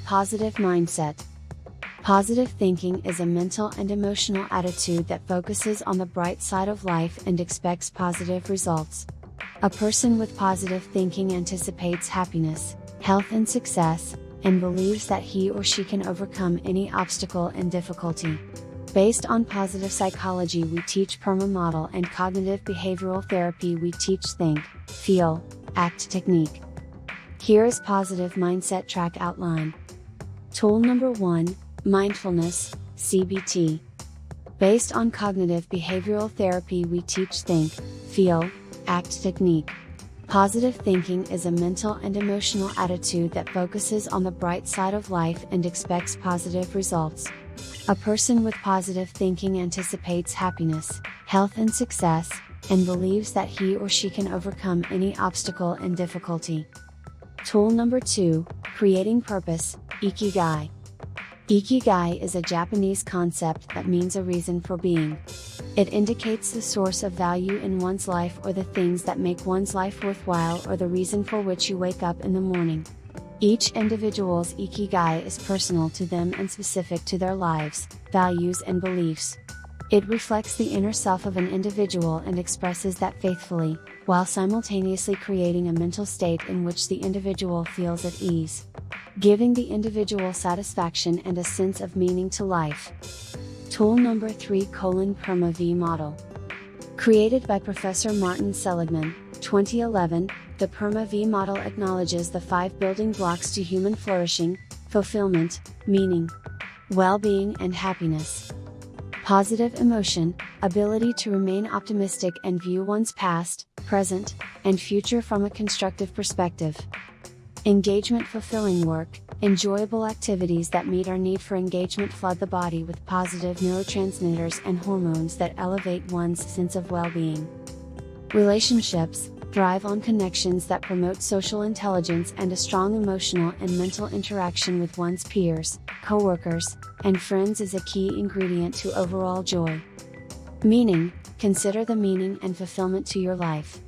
positive mindset. Positive thinking is a mental and emotional attitude that focuses on the bright side of life and expects positive results. A person with positive thinking anticipates happiness, health and success, and believes that he or she can overcome any obstacle and difficulty. Based on positive psychology we teach PERMA model and cognitive behavioral therapy we teach think, feel, act technique. Here is positive mindset track outline. Tool number 1, Mindfulness, CBT. Based on cognitive behavioral therapy we teach think, feel, act technique. Positive thinking is a mental and emotional attitude that focuses on the bright side of life and expects positive results. A person with positive thinking anticipates happiness, health and success, and believes that he or she can overcome any obstacle and difficulty. Tool number 2, Creating Purpose, Ikigai. Ikigai is a Japanese concept that means a reason for being. It indicates the source of value in one's life or the things that make one's life worthwhile or the reason for which you wake up in the morning. Each individual's Ikigai is personal to them and specific to their lives, values and beliefs. It reflects the inner self of an individual and expresses that faithfully, while simultaneously creating a mental state in which the individual feels at ease, giving the individual satisfaction and a sense of meaning to life. Tool number 3 PERMA V model. Created by Professor Martin Seligman, 2011, the PERMA V model acknowledges the 5 building blocks to human flourishing: fulfillment, meaning, well-being and happiness. Positive emotion, ability to remain optimistic and view one's past, present, and future from a constructive perspective. Engagement, fulfilling work, enjoyable activities that meet our need for engagement flood the body with positive neurotransmitters and hormones that elevate one's sense of well-being. Relationships, thrive on connections that promote social intelligence and a strong emotional and mental interaction with one's peers, co-workers, and friends is a key ingredient to overall joy. Meaning, consider the meaning and fulfillment to your life.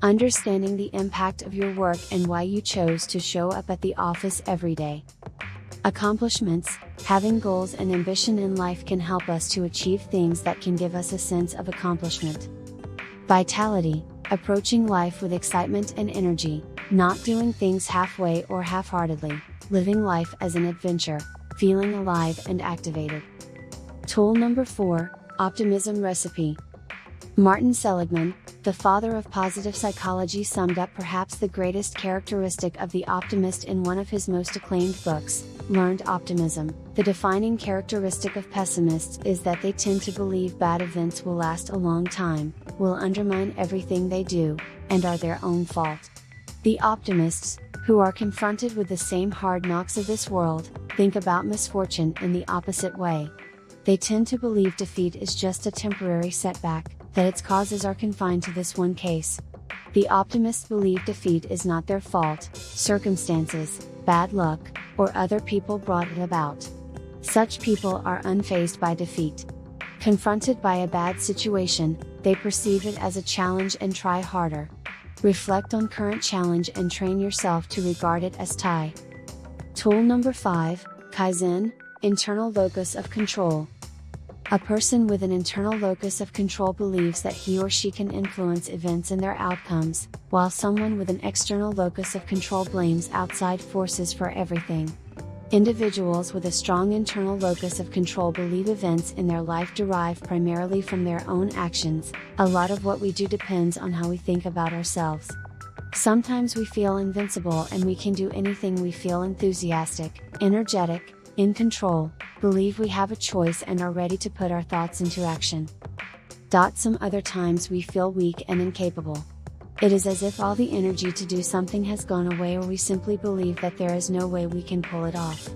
Understanding the impact of your work and why you chose to show up at the office every day. Accomplishments, having goals and ambition in life can help us to achieve things that can give us a sense of accomplishment. Vitality, approaching life with excitement and energy, not doing things halfway or half-heartedly, living life as an adventure, feeling alive and activated. Tool number 4, Optimism Recipe. Martin Seligman, the father of positive psychology, summed up perhaps the greatest characteristic of the optimist in one of his most acclaimed books, Learned Optimism. The defining characteristic of pessimists is that they tend to believe bad events will last a long time, will undermine everything they do, and are their own fault. The optimists, who are confronted with the same hard knocks of this world, think about misfortune in the opposite way. They tend to believe defeat is just a temporary setback, that its causes are confined to this one case. The optimists believe defeat is not their fault, circumstances, bad luck, or other people brought it about. Such people are unfazed by defeat. Confronted by a bad situation, they perceive it as a challenge and try harder. Reflect on current challenge and train yourself to regard it as tie. Tool number 5, Kaizen, internal locus of control. A person with an internal locus of control believes that he or she can influence events and their outcomes, while someone with an external locus of control blames outside forces for everything. Individuals with a strong internal locus of control believe events in their life derive primarily from their own actions. A lot of what we do depends on how we think about ourselves. Sometimes we feel invincible and we can do anything. We feel enthusiastic, energetic, in control, believe we have a choice and are ready to put our thoughts into action. Some other times we feel weak and incapable. It is as if all the energy to do something has gone away, or we simply believe that there is no way we can pull it off.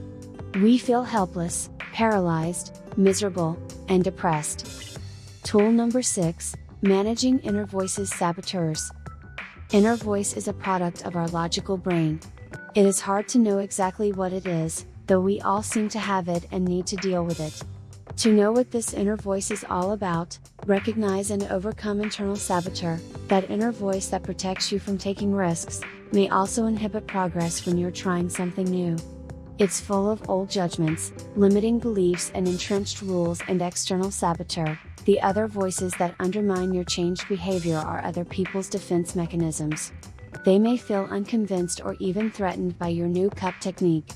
We feel helpless, paralyzed, miserable, and depressed. Tool number 6, Managing Inner Voices Saboteurs. Inner voice is a product of our logical brain. It is hard to know exactly what it is, though we all seem to have it and need to deal with it. To know what this inner voice is all about, recognize and overcome internal saboteur. That inner voice that protects you from taking risks, may also inhibit progress when you're trying something new. It's full of old judgments, limiting beliefs and entrenched rules and external saboteur. The other voices that undermine your changed behavior are other people's defense mechanisms. They may feel unconvinced or even threatened by your new cup technique.